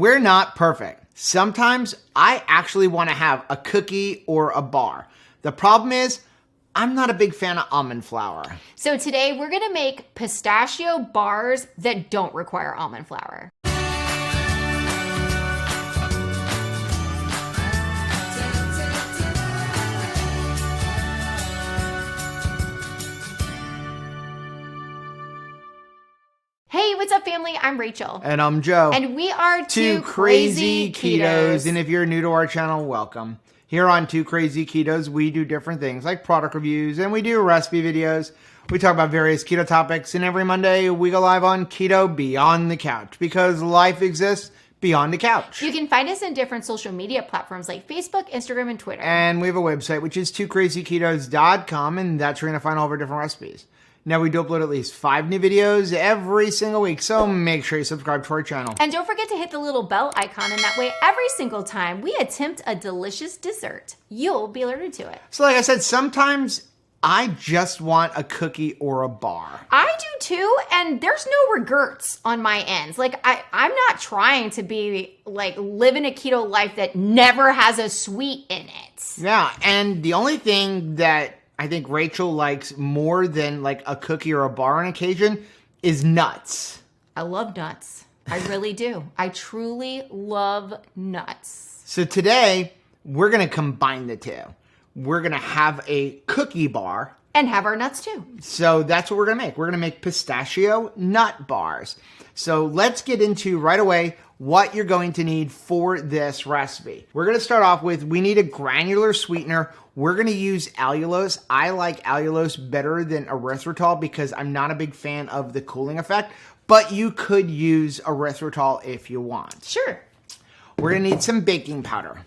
we're not perfect. Sometimes I actually want to have a cookie or a bar. The problem is, I'm not a big fan of almond flour. So today we're gonna make pistachio bars that don't require almond flour. Hey, what's up, family? I'm Rachel. And I'm Joe. And we are Two Crazy Ketos. And if you're new to our channel, welcome. Here on Two Crazy Ketos, we do different things like product reviews and we do recipe videos. We talk about various keto topics, and every Monday we go live on Keto Beyond the Couch because life exists beyond the couch. You can find us in different social media platforms like Facebook, Instagram, and Twitter. And we have a website, which is twocrazyketos.com, and that's where you're going to find all of our different recipes. Now, we do upload at least 5 new videos every single week, so make sure you subscribe to our channel. And don't forget to hit the little bell icon, and that way every single time we attempt a delicious dessert, you'll be alerted to it. So like I said, sometimes I just want a cookie or a bar. I do too, and there's no regrets on my ends. Like, I'm not trying to be, like, living a keto life that never has a sweet in it. Yeah, and the only thing that I think Rachel likes more than like a cookie or a bar on occasion is nuts. I love nuts. I really do. I truly love nuts. So today, we're going to combine the two. We're going to have a cookie bar. And have our nuts too. So that's what we're going to make. We're going to make pistachio nut bars. So let's get into right away what you're going to need for this recipe. We're going to start off with, we need a granular sweetener. We're going to use allulose. I like allulose better than erythritol because I'm not a big fan of the cooling effect, but you could use erythritol if you want. Sure. We're going to need some baking powder.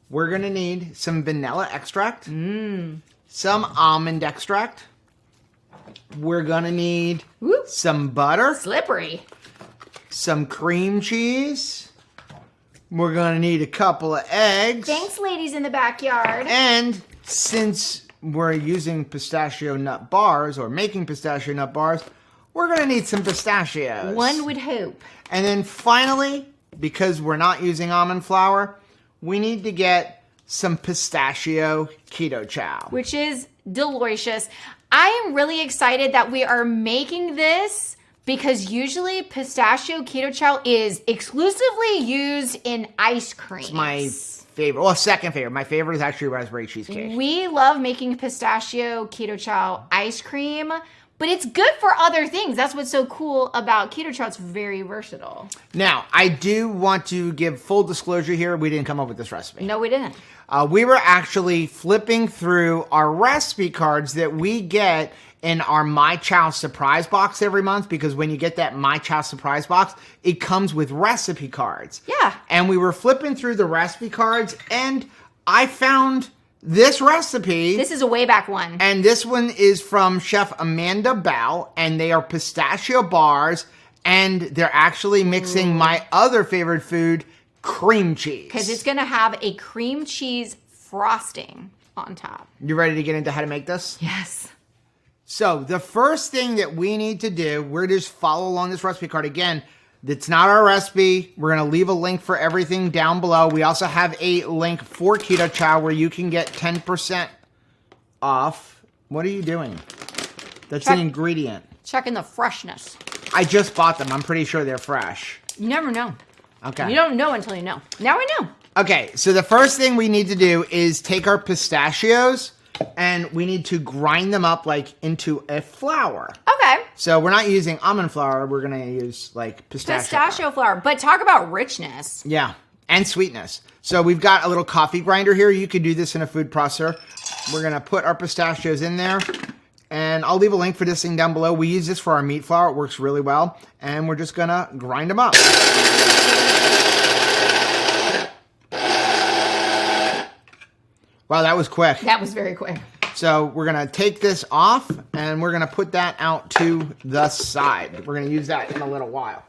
We're going to need some vanilla extract, some almond extract. We're going to need some butter, Slippery. some cream cheese. We're going to need a couple of eggs. Thanks, ladies in the backyard. And since we're using pistachio nut bars or making pistachio nut bars, we're going to need some pistachios. One would hope. And then finally, because we're not using almond flour, we need to get some pistachio keto chow. Which is delicious. I am really excited that we are making this because usually pistachio keto chow is exclusively used in ice cream. It's my favorite. Well, second favorite. My favorite is actually raspberry cheesecake. We love making pistachio keto chow ice cream, but it's good for other things. That's what's so cool about keto chow. It's very versatile. Now, I do want to give full disclosure here. We didn't come up with this recipe. No, we didn't. We were actually flipping through our recipe cards that we get in our My Chow surprise box every month, because when you get that My Chow surprise box, it comes with recipe cards. Yeah. And we were flipping through the recipe cards and I found this recipe. This is a way back one. And this one is from Chef Amanda Bao, and they are pistachio bars, and they're actually mixing my other favorite food, cream cheese. Because it's going to have a cream cheese frosting on top. You ready to get into how to make this? Yes. So the first thing that we need to do, we're just follow along this recipe card. Again, it's not our recipe. We're going to leave a link for everything down below. We also have a link for Keto Chow where you can get 10% off. What are you doing? That's an ingredient. Checking the freshness. I just bought them. I'm pretty sure they're fresh. You never know. Okay. You don't know until you know. Now I know. Okay, so the first thing we need to do is take our pistachios and we need to grind them up like into a flour. Okay. So we're not using almond flour. We're going to use like Pistachio flour. But talk about richness. Yeah, and sweetness. So we've got a little coffee grinder here. You could do this in a food processor. We're going to put our pistachios in there. And I'll leave a link for this thing down below. We use this for our meat flour. It works really well. And we're just going to grind them up. Wow, that was quick. That was very quick. So we're going to take this off and we're going to put that out to the side. We're going to use that in a little while.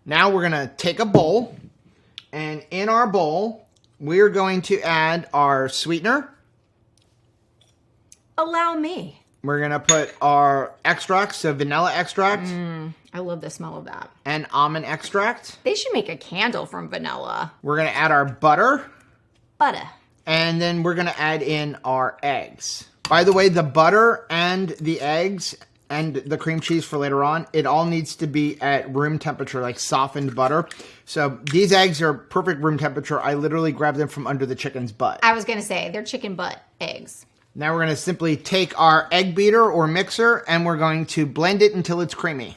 Now we're going to take a bowl, and in our bowl, we're going to add our sweetener. Allow me. We're going to put our extracts, so vanilla extract. I love the smell of that. And almond extract. They should make a candle from vanilla. We're going to add our butter. Butter. And then we're going to add in our eggs. By the way, the butter and the eggs and the cream cheese for later on, it all needs to be at room temperature, like softened butter. So these eggs are perfect room temperature. I literally grabbed them from under the chicken's butt. I was going to say, they're chicken butt eggs. Now we're going to simply take our egg beater or mixer and we're going to blend it until it's creamy.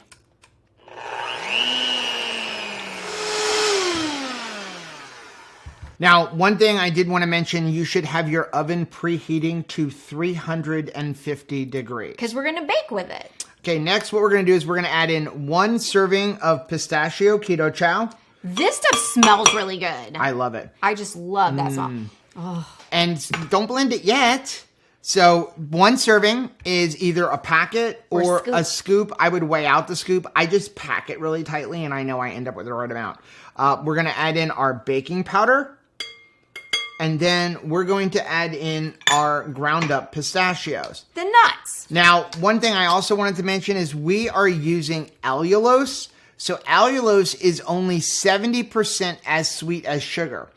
Now, one thing I did want to mention, you should have your oven preheating to 350 degrees. Because we're going to bake with it. Okay, next what we're going to do is we're going to add in 1 serving of pistachio keto chow. This stuff smells really good. I love it. I just love that smell. Oh. And don't blend it yet. So 1 serving is either a packet or a scoop. I would weigh out the scoop. I just pack it really tightly and I know I end up with the right amount. We're going to add in our baking powder. And then we're going to add in our ground up pistachios. The nuts. Now, one thing I also wanted to mention is we are using allulose. So allulose is only 70% as sweet as sugar.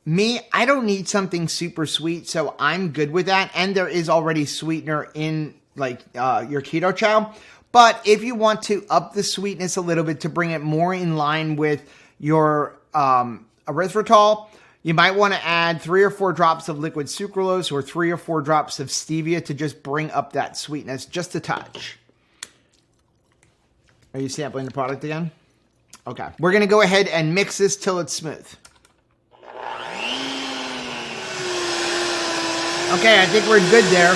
Me, I don't need something super sweet, so I'm good with that. And there is already sweetener in like your keto chow. But if you want to up the sweetness a little bit to bring it more in line with your erythritol, you might want to add 3 or 4 drops of liquid sucralose or 3 or 4 drops of stevia to just bring up that sweetness just a touch. Are you sampling the product again? Okay. We're going to go ahead and mix this till it's smooth. Okay, I think we're good there.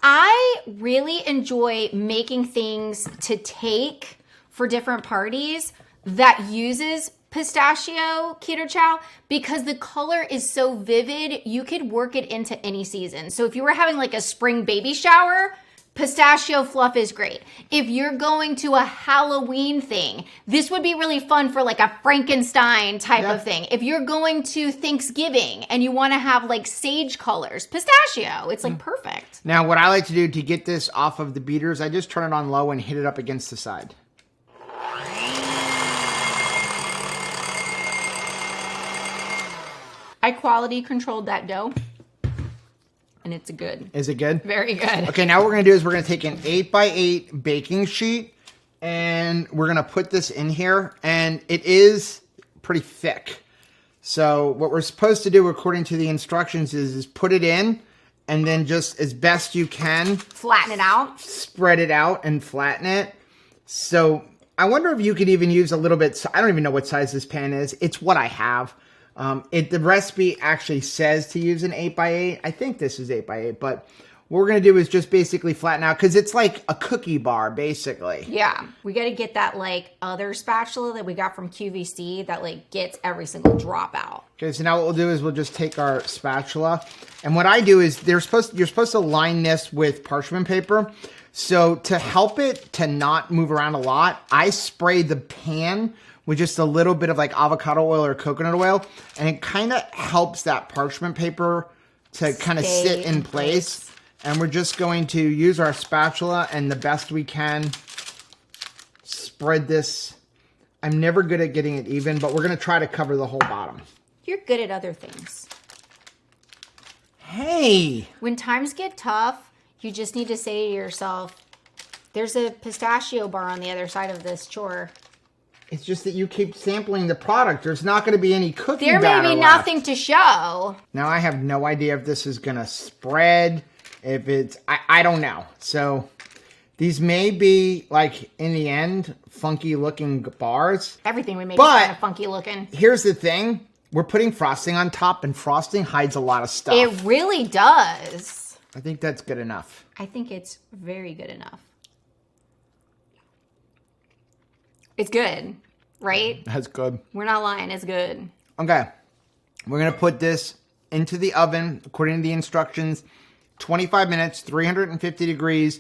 I really enjoy making things to take for different parties that uses pistachio keto chow because the color is so vivid. You could work it into any season. So if you were having like a spring baby shower, pistachio fluff is great. If you're going to a Halloween thing, this would be really fun for like a Frankenstein type of thing. If you're going to Thanksgiving and you want to have like sage colors, pistachio, it's like perfect. Now, what I like to do to get this off of the beaters, I just turn it on low and hit it up against the side. I quality controlled that dough, and it's good. Is it good? Very good. Okay, now what we're going to do is we're going to take an 8x8 baking sheet, and we're going to put this in here, and it is pretty thick. So what we're supposed to do, according to the instructions, is put it in, and then just as best you can... flatten it out. Spread it out and flatten it. So I wonder if you could even use a little bit... I don't even know what size this pan is. It's what I have. The recipe actually says to use an 8x8. I think this is 8x8, but what we're going to do is just basically flatten out because it's like a cookie bar, basically. Yeah. We got to get that like other spatula that we got from QVC that like gets every single drop out. Okay, so now what we'll do is we'll just take our spatula. And what I do is you're supposed to line this with parchment paper. So to help it to not move around a lot, I spray the pan with just a little bit of like avocado oil or coconut oil. And it kind of helps that parchment paper to kind of sit in place. And we're just going to use our spatula and the best we can spread this. I'm never good at getting it even, but we're going to try to cover the whole bottom. You're good at other things. Hey! When times get tough, you just need to say to yourself, there's a pistachio bar on the other side of this chore. It's just that you keep sampling the product. There's not going to be any cookie batter There may be left. nothing to show. Now, I have no idea if this is going to spread, if it's... I don't know. So, these may be, like, in the end, funky-looking bars. Everything we make is kind of funky looking. Here's the thing. We're putting frosting on top, and frosting hides a lot of stuff. It really does. I think that's good enough. I think it's very good enough. It's good, right? That's good. We're not lying. It's good. Okay. We're going to put this into the oven, according to the instructions, 25 minutes, 350 degrees,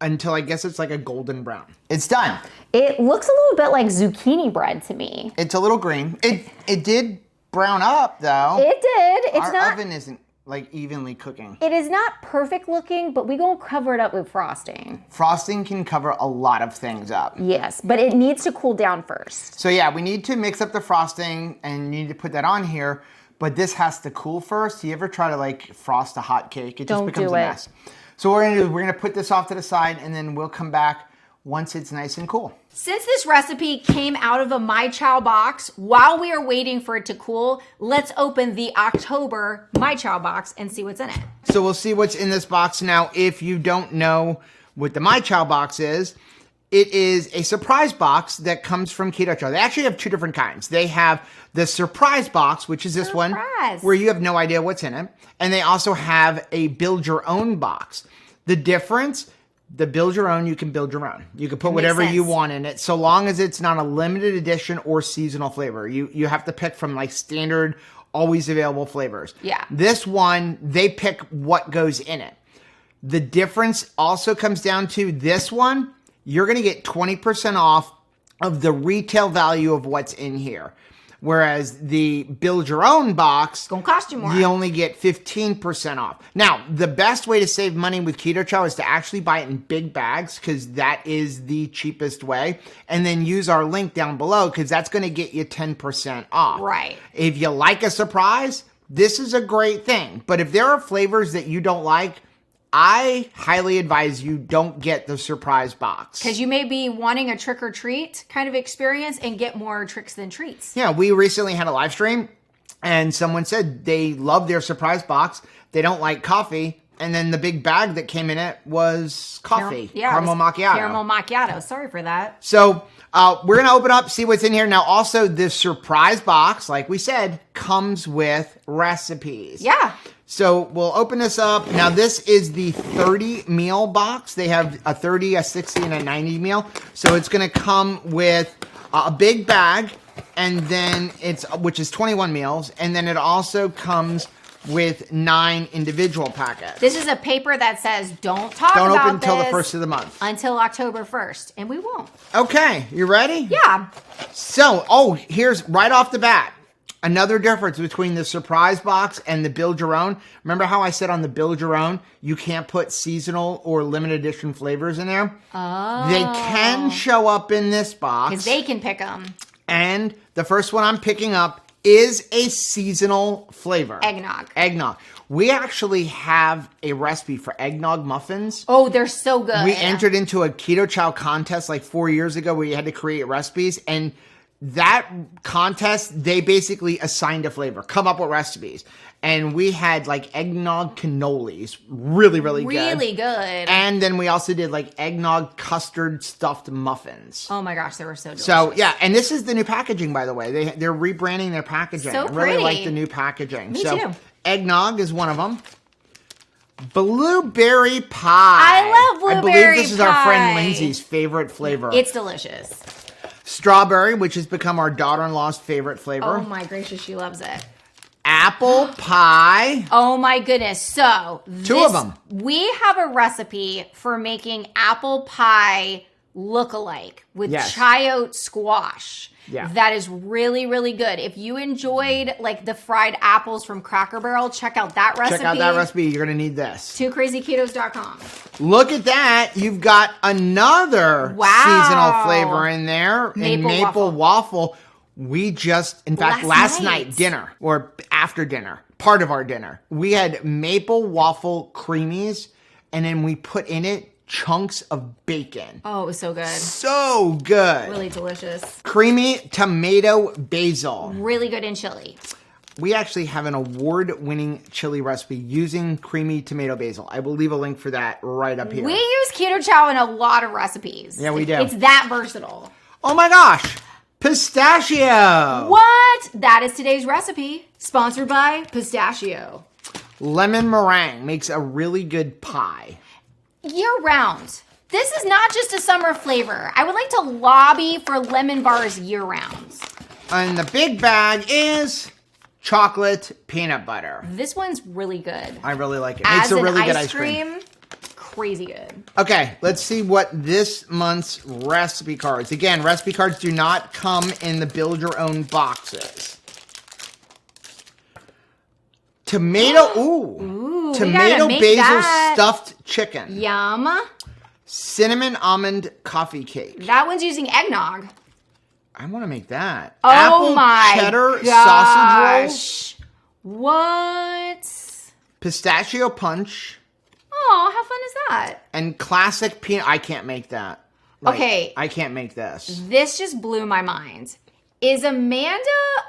until I guess it's like a golden brown. It's done. It looks a little bit like zucchini bread to me. It's a little green. It did brown up, though. It did. It's Our not... oven isn't like evenly cooking. It is not perfect looking, but we gonna cover it up with frosting. Frosting can cover a lot of things up. Yes, but it needs to cool down first. So yeah, we need to mix up the frosting and you need to put that on here, but this has to cool first. You ever try to like frost a hot cake? It just becomes a mess. So what we're gonna do is we're gonna put this off to the side and then we'll come back once it's nice and cool. Since this recipe came out of a My Chow box, while we are waiting for it to cool, let's open the October My Chow box and see what's in it. So we'll see what's in this box. Now, if you don't know what the My Chow box is, it is a surprise box that comes from Keto Chow. They actually have two different kinds. They have the surprise box, which is this one, where you have no idea what's in it. And they also have a build your own box. The difference, the build your own, you can build your own. You can put whatever you want in it, so long as it's not a limited edition or seasonal flavor. You have to pick from like standard, always available flavors. Yeah. This one, they pick what goes in it. The difference also comes down to this one, you're going to get 20% off of the retail value of what's in here. Whereas the build your own box, it's gonna cost you more. You only get 15% off. Now, the best way to save money with Keto Chow is to actually buy it in big bags because that is the cheapest way. And then use our link down below because that's going to get you 10% off. Right. If you like a surprise, this is a great thing. But if there are flavors that you don't like, I highly advise you don't get the surprise box. Because you may be wanting a trick or treat kind of experience and get more tricks than treats. Yeah, we recently had a live stream and someone said they love their surprise box. They don't like coffee. And then the big bag that came in it was coffee. Caramel macchiato. Caramel macchiato. Sorry for that. So we're going to open up, see what's in here. Now, also, this surprise box, like we said, comes with recipes. Yeah. So we'll open this up. Now, this is the 30 meal box. They have a 30, a 60, and a 90 meal. So it's going to come with a big bag, and then which is 21 meals. And then it also comes with 9 individual packets. This is a paper that says don't open until the first of the month. Until October 1st, and we won't. Okay, you ready? Yeah. So, here's right off the bat. Another difference between the surprise box and the build your own. Remember how I said on the build your own, you can't put seasonal or limited edition flavors in there? Oh. They can show up in this box. Because they can pick them. And the first one I'm picking up is a seasonal flavor. Eggnog. Eggnog. We actually have a recipe for eggnog muffins. Oh, they're so good. We entered into a Keto Chow contest like 4 years ago where you had to create recipes, and that contest, they basically assigned a flavor, come up with recipes. And we had like eggnog cannolis, really, really good. Really good. And then we also did like eggnog custard stuffed muffins. Oh my gosh, they were so delicious. So yeah, and this is the new packaging, by the way. They're rebranding their packaging. So I really pretty. like the new packaging. Me too. Eggnog is one of them. Blueberry pie. I love blueberry pie. I believe this is our friend Lindsay's favorite flavor. It's delicious. Strawberry, which has become our daughter-in-law's favorite flavor. Oh my gracious, she loves it. Apple pie. Oh my goodness. So, two of them. We have a recipe for making apple pie look-alike with chayote squash. Yeah. That is really, really good. If you enjoyed like the fried apples from Cracker Barrel, check out that recipe. Check out that recipe. You're going to need this. 2krazyketos.com. Look at that. You've got another seasonal flavor in there. Maple waffle. We just, in fact, last night, dinner or after dinner, part of our dinner, we had maple waffle creamies, and then we put in it chunks of bacon. Oh, it was so good. So good. Really delicious. Creamy tomato basil. Really good in chili. We actually have an award-winning chili recipe using creamy tomato basil. I will leave a link for that right up here. We use Keto Chow in a lot of recipes. Yeah, we do. It's that versatile. Oh my gosh. Pistachio. What? That is today's recipe. Sponsored by Pistachio. Lemon meringue makes a really good pie. Year-round. This is not just a summer flavor. I would like to lobby for lemon bars year-round. And the big bag is chocolate peanut butter. This one's really good. I really like it. Makes a really good ice cream. Crazy good. Okay, let's see what this month's recipe cards. Again, recipe cards do not come in the build your own boxes. Tomato, Ooh, we gotta tomato make basil that. stuffed chicken. Yum. Cinnamon almond coffee cake. That one's using eggnog. I want to make that. Oh Apple my cheddar gosh. sausage rolls. What? Pistachio punch. Oh, how fun is that? And classic peanut. I can't make that. Okay. I can't make this. This just blew my mind. Is Amanda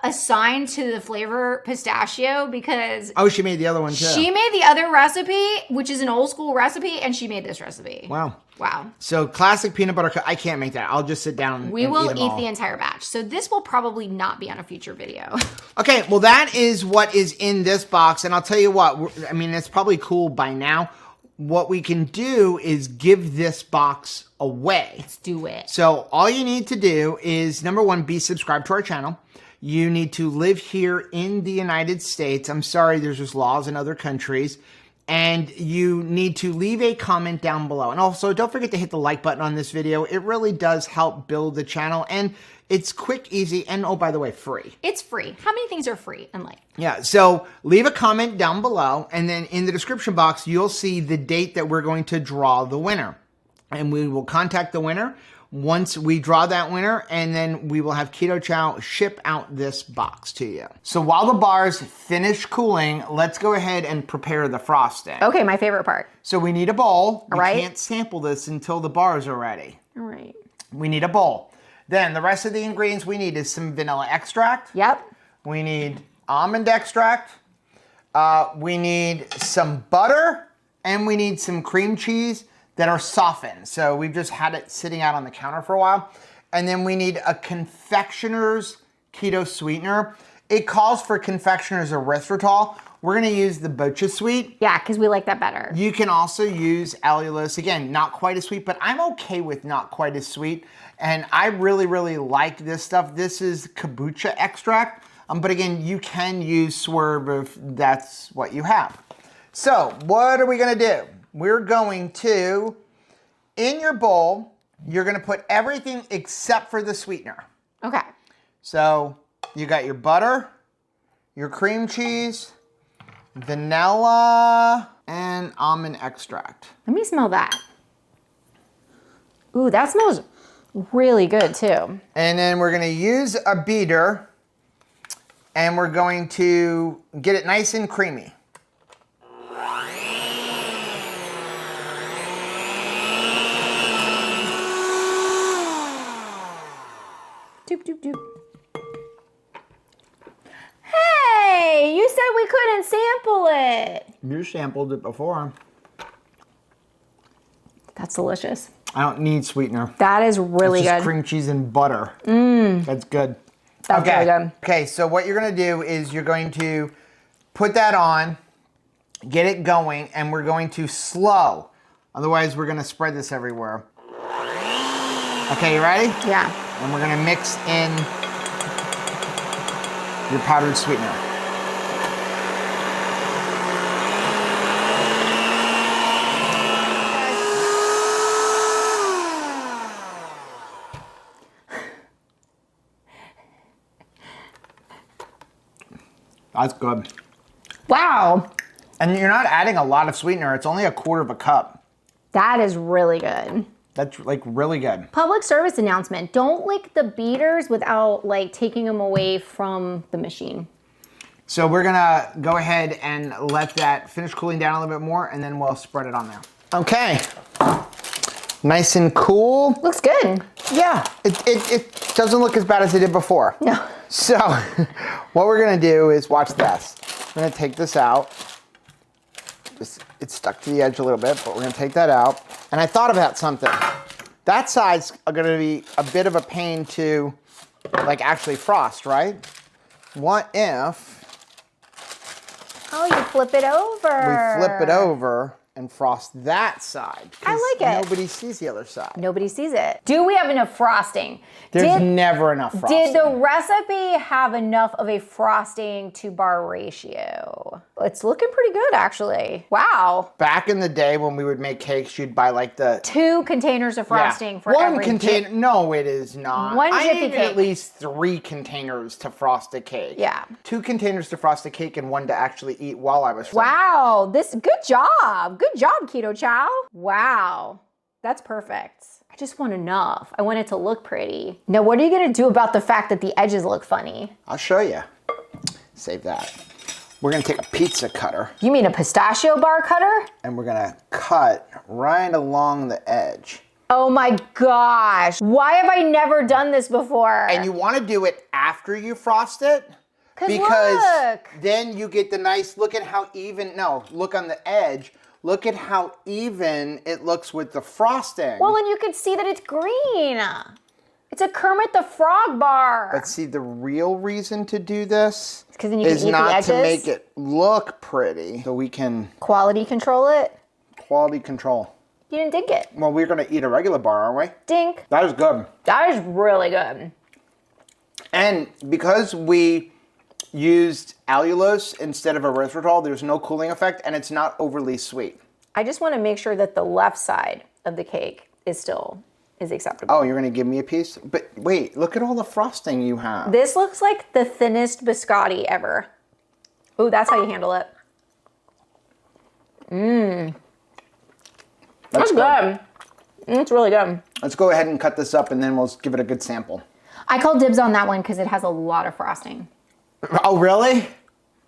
assigned to the flavor pistachio? Because Oh, she made the other one too. she made the other recipe, which is an old school recipe, and she made this recipe. Wow. Wow. So classic peanut butter. I can't make that. I'll just sit down. We and will eat eat them all. the entire batch. So this will probably not be on a future video. Okay, well, that is what is in this box. And I'll tell you what, I mean, it's probably cool by now. What we can do is give this box away. Let's do it. So all you need to do is, number one, be subscribed to our channel. You need to live here in the United States. I'm sorry, there's just laws in other countries. And you need to leave a comment down below. And also, don't forget to hit the like button on this video. It really does help build the channel. And it's quick, easy, and oh, by the way, free. It's free. How many things are free and like? Yeah, so leave a comment down below. And then in the description box, you'll see the date that we're going to draw the winner. And we will contact the winner once we draw that winner, and then we will have Keto Chow ship out this box to you. So while the bars finish cooling, let's go ahead and prepare the frosting. Okay, my favorite part. So we need a bowl. All right. We can't sample this until the bars are ready. All right. We need a bowl. Then the rest of the ingredients we need is some vanilla extract. Yep. We need almond extract. We need some butter, and we need some cream cheese that are softened. So we've just had it sitting out on the counter for a while. And then we need a confectioner's keto sweetener. It calls for confectioner's erythritol. We're gonna use the bocha sweet. Yeah, because we like that better. You can also use allulose. Again, not quite as sweet, but I'm okay with not quite as sweet. And I really, really like this stuff. This is kombucha extract. But again, you can use Swerve if that's what you have. So what are we gonna do? We're going to, in your bowl, you're gonna put everything except for the sweetener. Okay. So you got your butter, your cream cheese, vanilla, and almond extract. Let me smell that. Ooh, that smells really good too. And then we're gonna use a beater, and we're going to get it nice and creamy. Doop, doop, doop. Hey, you said we couldn't sample it. You sampled it before. That's delicious. I don't need sweetener. That is really It's just good. cream cheese and butter. That's good. That's okay. really good. Okay, so what you're gonna do is you're going to put that on, get it going, and we're going to slow. Otherwise, we're gonna spread this everywhere. Okay, you ready? Yeah. And we're gonna mix in your powdered sweetener. That's good. Wow. And you're not adding a lot of sweetener. It's only 1/4 cup. That is really good. That's like really good. Public service announcement. Don't lick the beaters without like taking them away from the machine. So we're gonna go ahead and let that finish cooling down a little bit more, and then we'll spread it on there. Okay. Nice and cool. Looks good. Yeah, it doesn't look as bad as it did before. No. So what we're gonna do is watch this. We're gonna take this out. It's stuck to the edge a little bit, but we're gonna take that out. And I thought about something. That side's gonna be a bit of a pain to like actually frost, right? What if Oh, you flip it over. we flip it over and frost that side. I like it. Nobody sees the other side. Nobody sees it. Do we have enough frosting? There's never enough frosting. Did the recipe have enough of a frosting to bar ratio? It's looking pretty good, actually. Wow. Back in the day when we would make cakes, you'd buy like the 2 containers of frosting for one every container. No, it is not. One I Jiffy need cake. at least 3 containers to frost a cake. Yeah. 2 containers to frost a cake and 1 to actually eat while I was frying. Wow, good job. Good job, Keto Chow. Wow, that's perfect. I just want enough. I want it to look pretty. Now, what are you gonna do about the fact that the edges look funny? I'll show you. Save that. We're gonna take a pizza cutter You mean a pistachio bar cutter? and we're gonna cut right along the edge. Oh my gosh, why have I never done this before? And you wanna do it after you frost it. Because look. Then you get the nice, look at how even, no, look on the edge. Look at how even it looks with the frosting. Well, and you can see that it's green. It's a Kermit the Frog bar. But see, the real reason to do this 'cause then you can is eat the not edges? to make it look pretty, so we can Quality control it. quality control. You didn't dink it. Well, we're gonna eat a regular bar, aren't we? Dink. That is good. That is really good. And because we used allulose instead of erythritol, there's no cooling effect, and it's not overly sweet. I just want to make sure that the left side of the cake is acceptable. Oh, you're gonna give me a piece? But wait, look at all the frosting you have. This looks like the thinnest biscotti ever. Ooh, that's how you handle it. That's good. It's really good. Let's go ahead and cut this up, and then we'll give it a good sample. I call dibs on that one because it has a lot of frosting. Oh, really?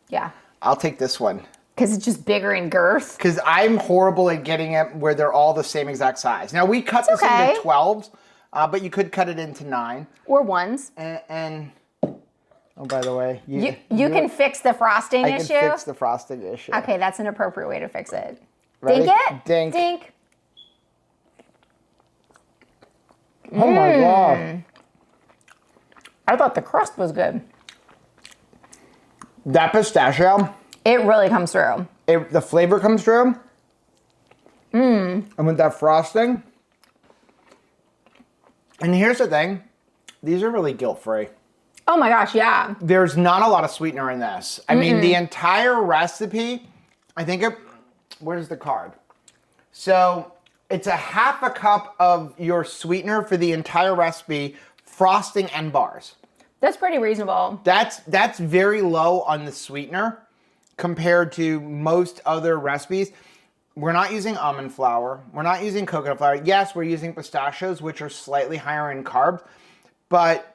Yeah. I'll take this one. Because it's just bigger in girth. Because I'm horrible at getting it where they're all the same exact size. Now, we cut this okay. into 12s, but you could cut it into 9. Or ones. And oh, by the way, You can fix the frosting I issue? can fix the frosting issue. Okay, that's an appropriate way to fix it. Ready? Dink it? Dink. Dink. Oh my God. I thought the crust was good. That pistachio, It really comes through. the flavor comes through. And with that frosting. And here's the thing. These are really guilt-free. Oh my gosh, yeah. There's not a lot of sweetener in this. I mean, the entire recipe, I think where's the card? So it's a half a cup of your sweetener for the entire recipe, frosting and bars. That's pretty reasonable. That's very low on the sweetener compared to most other recipes. We're not using almond flour. We're not using coconut flour. Yes, we're using pistachios, which are slightly higher in carbs. But,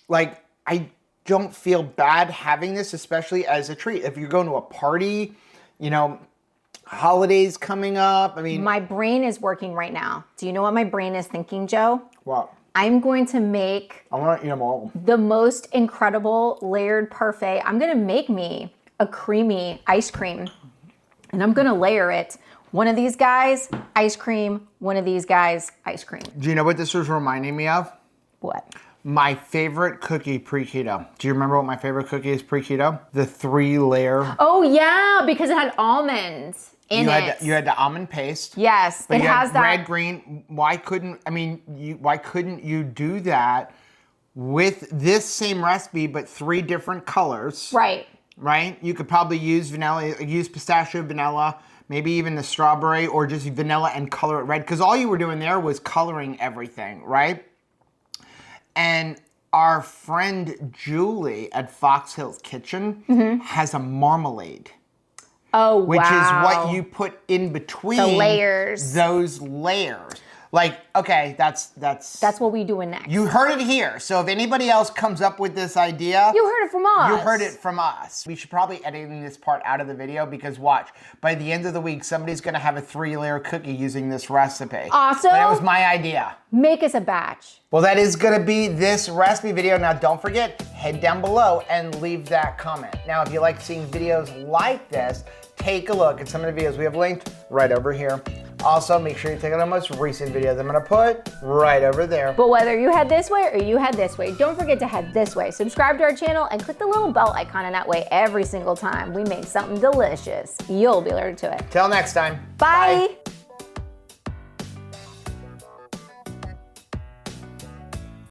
like, I don't feel bad having this, especially as a treat. If you're going to a party, you know, holidays coming up, I mean... My brain is working right now. Do you know what my brain is thinking, Joe? What? I'm going to make I want to eat them all. the most incredible layered parfait. I'm going to make me a creamy ice cream. And I'm going to layer it. One of these guys, ice cream. One of these guys, ice cream. Do you know what this was reminding me of? What? My favorite cookie pre-keto. Do you remember what my favorite cookie is pre-keto? The 3-layer. Oh, yeah, because it had almonds in it. You had the almond paste. Yes, But it you had has that. red, green. Why couldn't you do that with this same recipe but 3 different colors? Right. Right? You could probably use vanilla, use pistachio, vanilla, maybe even the strawberry, or just vanilla and color it red. Because all you were doing there was coloring everything, right? And our friend Julie at Fox Hills Kitchen has a marmalade. Oh, Which wow. is what you put in between The layers. those layers. Like, okay, that's what we doing next. you heard it here. So if anybody else comes up with this idea, You heard it from us. you heard it from us. We should probably editing this part out of the video because watch, by the end of the week, somebody's gonna have a 3-layer cookie using this recipe. Awesome. That was my idea. Make us a batch. Well, that is gonna be this recipe video. Now, don't forget, head down below and leave that comment. Now, if you like seeing videos like this, take a look at some of the videos we have linked right over here. Also, make sure you check out our most recent videos I'm gonna put right over there. But whether you head this way or you head this way, don't forget to head this way. Subscribe to our channel and click the little bell icon, and that way every single time we make something delicious, you'll be alerted to it. Till next time. Bye.